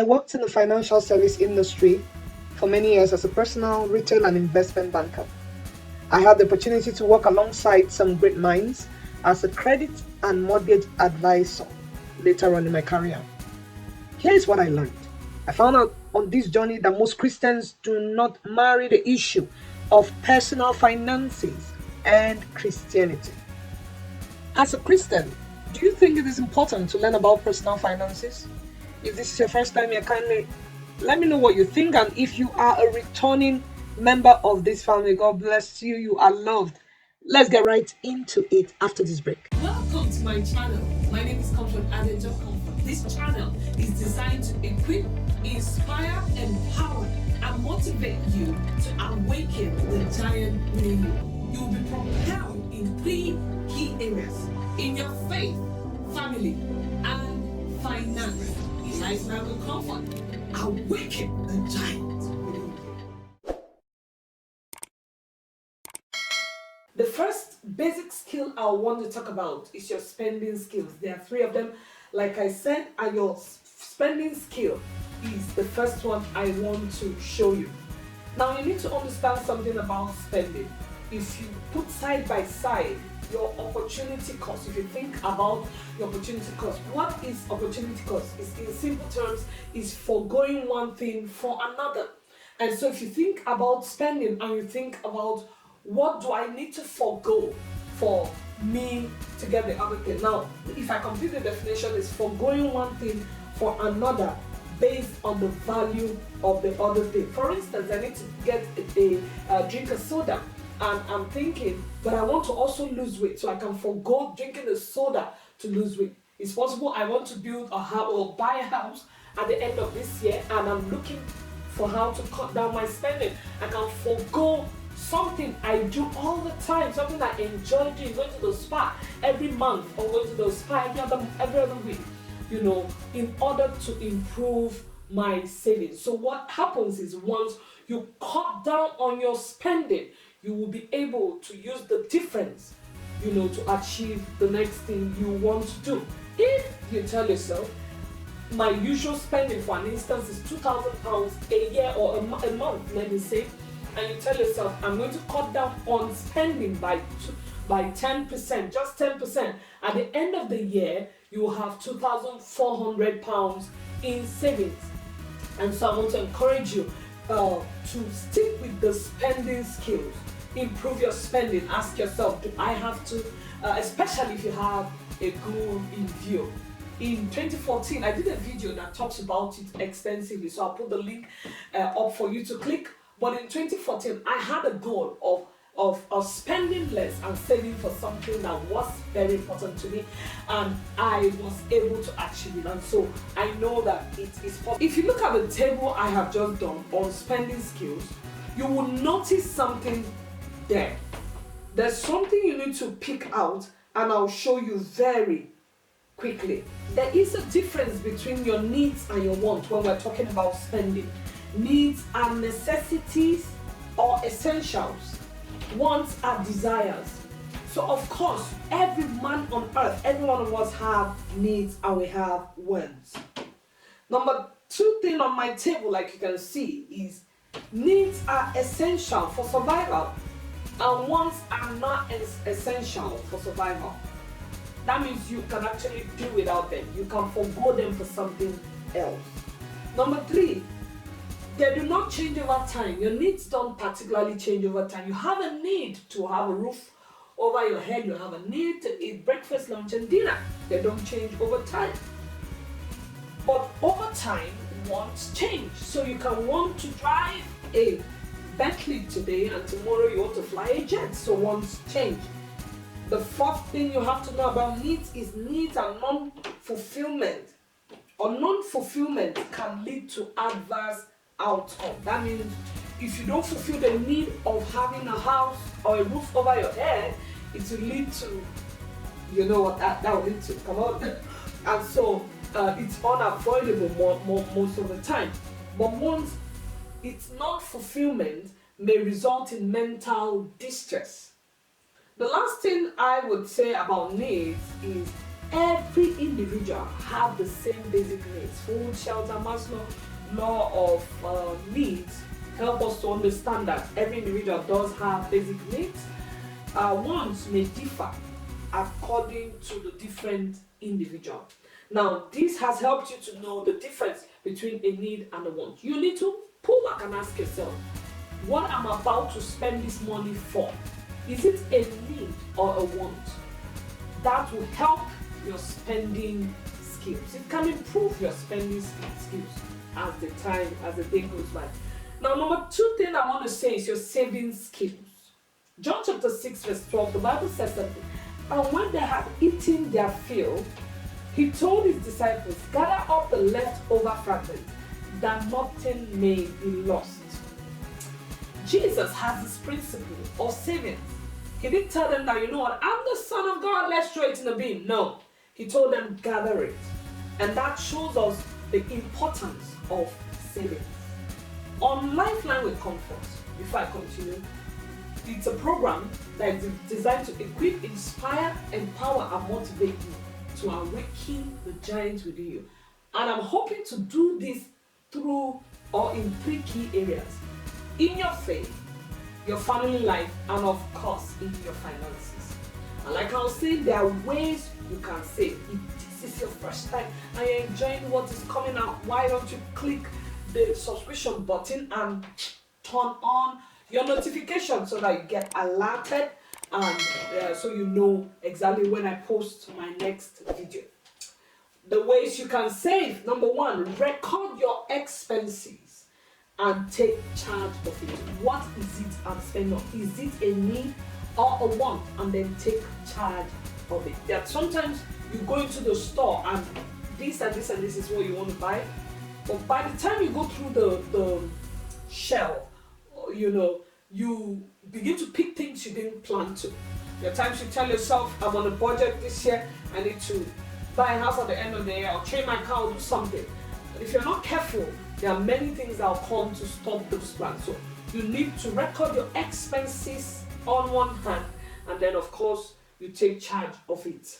I worked in the financial service industry for many years as a personal, retail, and investment banker. I had the opportunity to work alongside some great minds as a credit and mortgage advisor later on in my career. Here is what I learned. I found out on this journey that most Christians do not marry the issue of personal finances and Christianity. As a Christian, do you think it is important to learn about personal finances? If this is your first time here, kindly let me know what you think. And if you are a returning member of this family, God bless you. You are loved. Let's get right into it after this break. Welcome to my channel. My name is Comfort Adejo Comfort. This channel is designed to equip, inspire, empower, and motivate you to awaken the giant within you. You will be propelled in three key areas: in your faith, family, and finance. Lifestyle with comfort. Awaken the giant within you. The first basic skill I want to talk about is your spending skills. There are three of them. Like I said, and your spending skill is the first one I want to show you. Now you need to understand something about spending. If you put side by side your opportunity cost, if you think about your opportunity cost, what is opportunity cost? Is in simple terms is foregoing one thing for another. And so if you think about spending and you think about what do I need to forego for me to get the other thing. Now, if I complete the definition, is foregoing one thing for another based on the value of the other thing. For instance, I need to get a drink of soda, and I'm thinking, but I want to also lose weight, so I can forego drinking the soda to lose weight. It's possible I want to build a house or buy a house at the end of this year, and I'm looking for how to cut down my spending. I can forego something I do all the time, something I enjoy doing, going to the spa every month or going to the spa every other week, in order to improve my savings. So what happens is once you cut down on your spending, you will be able to use the difference, to achieve the next thing you want to do. If you tell yourself, my usual spending for an instance is £2,000 a year or a month, let me say, and you tell yourself, I'm going to cut down on spending by 10%, just 10%. At the end of the year, you will have £2,400 in savings. And so I want to encourage you to stick with the spending skills. Improve your spending. Ask yourself, do I have to, especially if you have a goal in view. In 2014, I did a video that talks about it extensively, so I'll put the link up for you to click. But in 2014, I had a goal of spending less and saving for something that was very important to me, and I was able to achieve it. And so I know that it is possible. If you look at the table I have just done on spending skills, you will notice something there. There's something you need to pick out, and I'll show you very quickly. There is a difference between your needs and your wants when we're talking about spending. Needs are necessities or essentials. Wants are desires. So of course, every man on earth, every one of us have needs and we have wants. Number two thing on my table, like you can see, is needs are essential for survival and wants are not essential for survival. That means you can actually do without them. You can forego them for something else. Number three, they do not change over time. Your needs don't particularly change over time. You have a need to have a roof over your head. You have a need to eat breakfast, lunch, and dinner. They don't change over time. But over time, wants change. So you can want to drive a Bentley today, and tomorrow you want to fly a jet. So wants change. The fourth thing you have to know about needs is needs are non-fulfillment. Or non-fulfillment can lead to adverse outcome. That means if you don't fulfill the need of having a house or a roof over your head, it will lead to, what that will lead to. Come on. And so it's unavoidable most of the time. But once it's not fulfillment, may result in mental distress. The last thing I would say about needs is every individual have the same basic needs. Food, shelter, Maslow's law of needs help us to understand that every individual does have basic needs. Wants may differ according to the different individual. Now, this has helped you to know the difference between a need and a want. You need to pull back and ask yourself, what I'm about to spend this money for, is it a need or a want? That will help your spending skills. It can improve your spending skills as the day goes by. Now, number 2 thing I want to say is your saving skills. John chapter 6 verse 12, the Bible says that, and when they had eaten their fill, he told his disciples, gather up the leftover fragments, that nothing may be lost. Jesus has this principle of saving. He didn't tell them that, you know what, I'm the Son of God, let's throw it in the bin. No, he told them, gather it. And that shows us the importance of saving. On Lifeline with Comfort, before I continue, it's a program that is designed to equip, inspire, empower, and motivate you to awaken the giant within you. And I'm hoping to do this through or in 3 key areas: in your faith, your family life, and of course in your finances. And like I was saying, there are ways you can save. If this is your first time and you're enjoying what is coming out, why don't you click the subscription button and turn on your notification so that you get alerted, and so you know exactly when I post my next video. The ways you can save: number 1, record your expenses and take charge of it. What is it I'm spending on? Is it a need or a want? And then take charge of it. That sometimes you go into the store and this and this and this is what you want to buy, but by the time you go through the shelf, you begin to pick things you didn't plan to. There are times you tell yourself, I'm on a budget this year, I need to buy a house at the end of the year, or change my car, or do something. But if you're not careful, there are many things that will come to stop those plans. So you need to record your expenses on one hand, and then of course you take charge of it.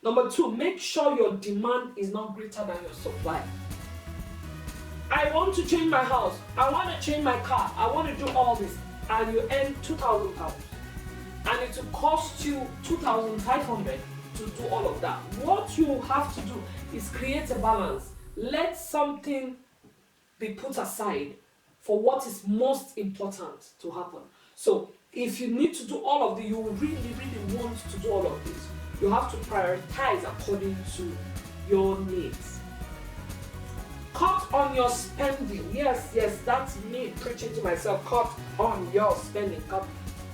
Number 2, make sure your demand is not greater than your supply. I want to change my house, I want to change my car, I want to do all this, and you earn £2,000, and it will cost you $2,500 to do all of that. What you have to do is create a balance. Let something be put aside for what is most important to happen. So if you need to do all of this, you really want to do all of this, you have to prioritize according to your needs. Cut on your spending. Yes, that's me preaching to myself. Cut on your spending. Cut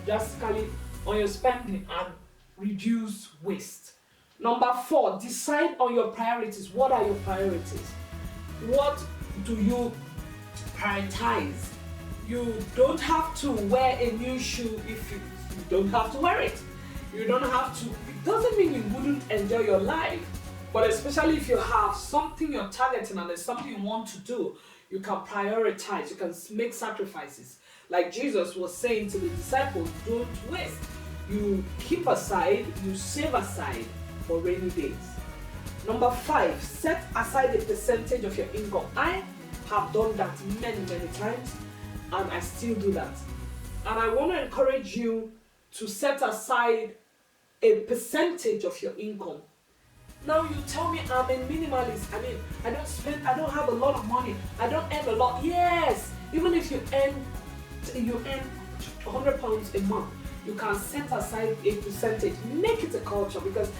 drastically on your spending and reduce waste. Number 4, decide on your priorities. What are your priorities? What do you prioritize? You don't have to wear a new shoe if you don't have to wear it. You don't have to. It doesn't mean you wouldn't enjoy your life. But especially if you have something you're targeting and there's something you want to do, you can prioritize, you can make sacrifices. Like Jesus was saying to the disciples, don't waste. You keep aside, you save aside for rainy days. Number 5, set aside a percentage of your income. I have done that many times, and I still do that. And I want to encourage you to set aside a percentage of your income. Now you tell me I'm a minimalist. I mean, I don't have a lot of money. I don't earn a lot. Yes, even if you earn £100 a month, you can set aside a percentage. Make it a culture, because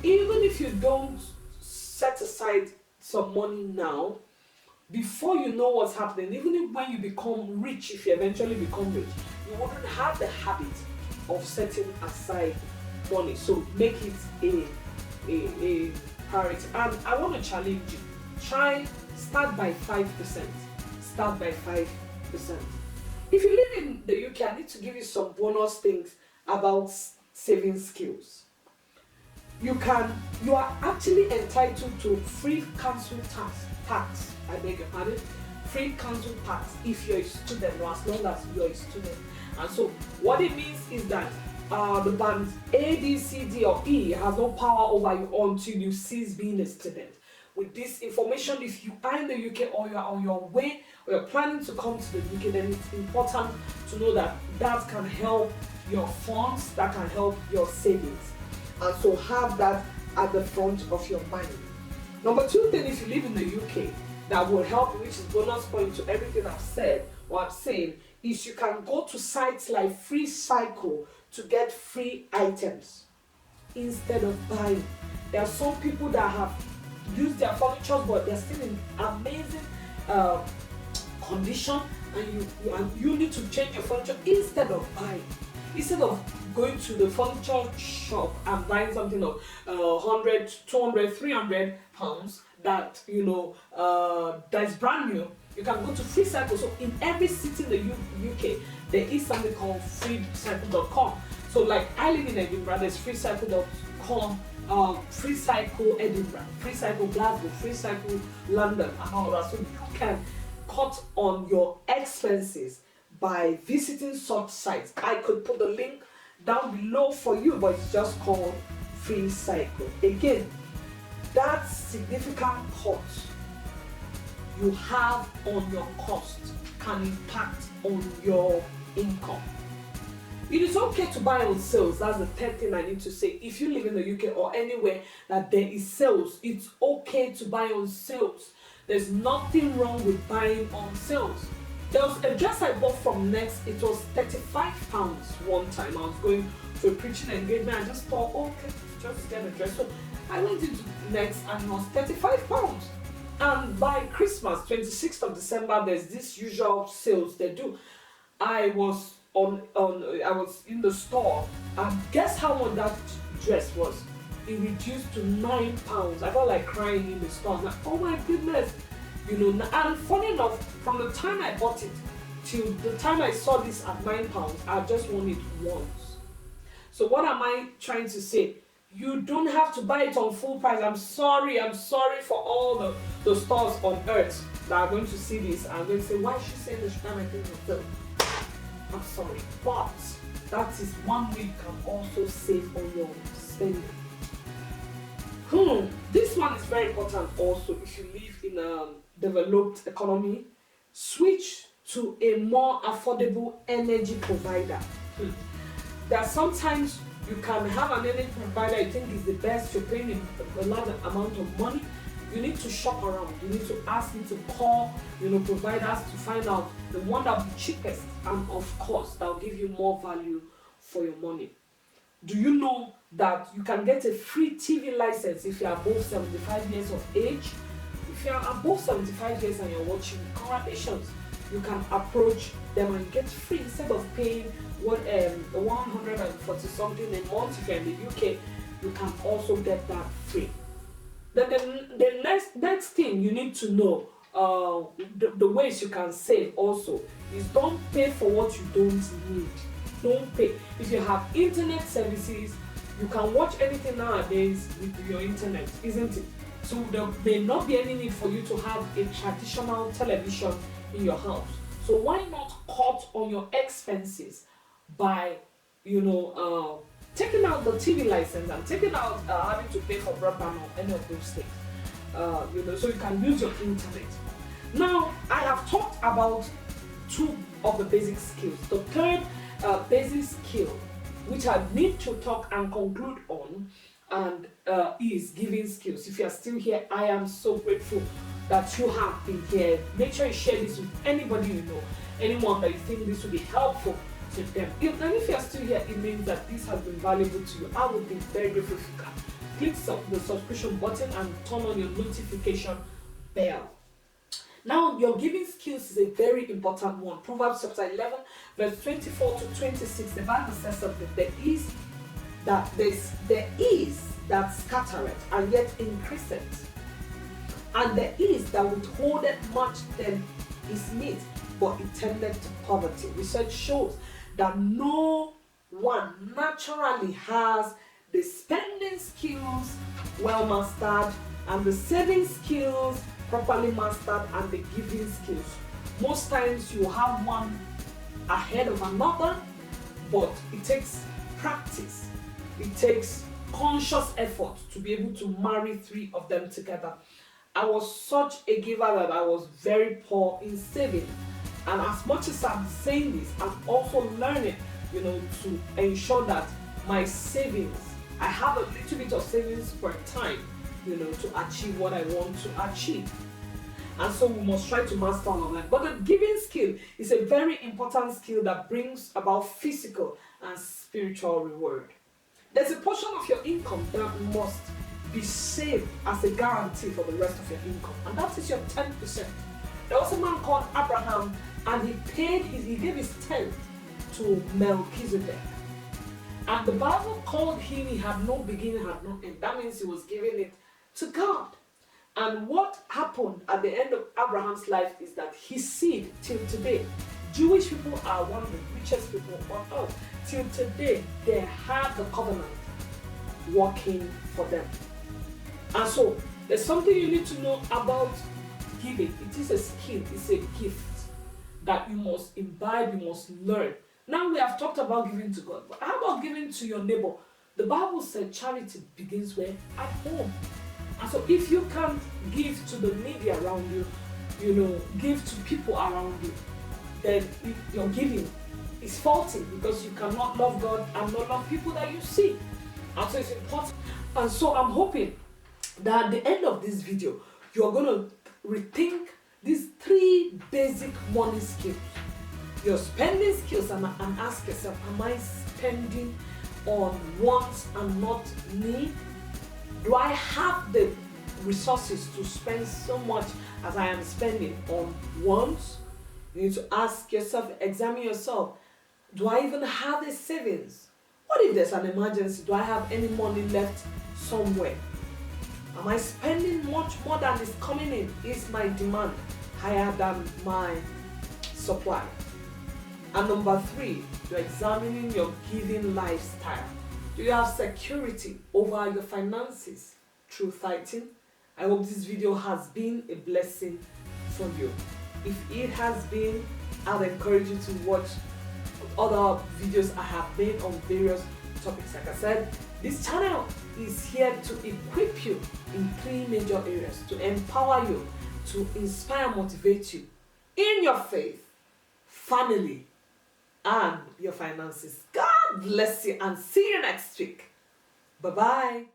even if you don't set aside some money now, before you know what's happening, even if when you become rich, if you eventually become rich, you wouldn't have the habit of setting aside money. So make it a priority. And I want to challenge you. Start by 5%. Start by 5%. If you live in the UK, I need to give you some bonus things about saving skills. You are actually entitled to free council tax. I beg your pardon. Free council tax if you're a student, or as long as you're a student. And so what it means is that the bands A, B, C, D, or E has no power over you until you cease being a student. With this information, if you are in the UK or you're on your way or you're planning to come to the UK, then it's important to know that that can help your funds, that can help your savings. And so have that at the front of your mind. Number two thing, if you live in the UK, that will help, which is bonus point to everything I've said or I'm saying, is you can go to sites like Free Cycle to get free items instead of buying. There are some people that have used their furniture, but they're still in amazing condition, and you need to change your furniture instead of buying. Instead of going to the furniture shop and buying something of 100, 200, 300 pounds that that's brand new, you can go to Free Cycle. So in every city in the UK, there is something called freecycle.com. So like I live in Edinburgh, there's freecycle.com, Free Cycle Edinburgh, Free Cycle Glasgow, Free Cycle London, and all that. So you can cut on your expenses by visiting such sites. I could put the link down below for you, but it's just called Free Cycle. Again, that significant cut you have on your cost can impact on your income. It is okay to buy on sales. That's the third thing I need to say. If you live in the UK or anywhere that there is sales, it's okay to buy on sales. There's nothing wrong with buying on sales. There was a dress I bought from Next. It was £35 one time. I was going to a preaching engagement. I just thought, okay, just get a dress. So I went into Next and it was £35. And by Christmas, 26th of December, there's this usual sales they do. I was in the store, and guess how much that dress was? It reduced to £9. I felt like crying in the store. I'm like, oh my goodness, And funny enough, from the time I bought it till the time I saw this at £9, I just won it once. So what am I trying to say? You don't have to buy it on full price. I'm sorry for all the stores on earth that are going to see this and going to say, why is she saying this? I'm sorry, but that is one way you can also save on your spending. This one is very important also. If you live in a developed economy, switch to a more affordable energy provider. There are sometimes you can have an energy provider you think is the best, you're paying a large amount of money. You need to shop around. You need to ask me to call, providers to find out the one that will be cheapest, and of course that will give you more value for your money. Do you know that you can get a free TV license if you are above 75 years of age? If you are above 75 years and you're watching, congratulations. You can approach them and get free instead of paying 140 something a month. If you're in the UK, you can also get that free. Then the next thing you need to know, the ways you can save also, is don't pay for what you don't need. Don't pay. If you have internet services, you can watch anything nowadays with your internet, isn't it? So there may not be any need for you to have a traditional television in your house. So why not cut on your expenses by, taking out the TV license and taking out having to pay for broadband or any of those things, so you can use your internet. Now, I have talked about two of the basic skills. The third basic skill, which I need to talk and conclude on, and is giving skills. If you are still here, I am so grateful that you have been here. Make sure you share this with anybody you know, anyone that you think this will be helpful to them. If you are still here, it means that this has been valuable to you. I would be very grateful if you can click the subscription button and turn on your notification bell. Now, your giving skills is a very important one. Proverbs chapter 11, verse 24 to 26. The Bible says something. There is that scattereth and yet increaseth, and there is that withholdeth much than is meet, but it tendeth to poverty. Research shows that no one naturally has the spending skills well mastered and the saving skills properly mastered and the giving skills. Most times you have one ahead of another, but it takes practice. It takes conscious effort to be able to marry three of them together. I was such a giver that I was very poor in saving. And as much as I'm saying this, I'm also learning, to ensure that my savings, I have a little bit of savings per time, to achieve what I want to achieve. And so we must try to master all of that. But the giving skill is a very important skill that brings about physical and spiritual reward. There's a portion of your income that must be saved as a guarantee for the rest of your income, and that is your 10%. There was a man called Abraham, and he gave his tenth to Melchizedek. And the Bible called him, he had no beginning, had no end. That means he was giving it to God. And what happened at the end of Abraham's life is that his seed, till today, Jewish people are one of the richest people on earth. Till today, they have the covenant working for them. And so, there's something you need to know about giving. It is a skill, it's a gift that you must imbibe, you must learn. Now we have talked about giving to God, but how about giving to your neighbor? The Bible said charity begins where? At home. And so if you can't give to the needy around you, give to people around you, then your giving is faulty, because you cannot love God and not love people that you see. And so it's important. And so I'm hoping that at the end of this video, you're going to rethink these 3 basic money skills. Your spending skills, and ask yourself, am I spending on wants and not need? Do I have the resources to spend so much as I am spending on wants? You need to ask yourself, examine yourself. Do I even have a savings? What if there's an emergency? Do I have any money left somewhere? Am I spending much more than is coming in? Is my demand higher than my supply? And number 3, you're examining your giving lifestyle. Do you have security over your finances through tithing? I hope this video has been a blessing for you. If it has been, I'll encourage you to watch other videos I have made on various topics. Like I said, this channel is here to equip you in 3 major areas, to empower you, to inspire, motivate you in your faith, family, and your finances. God bless you, and see you next week. Bye-bye.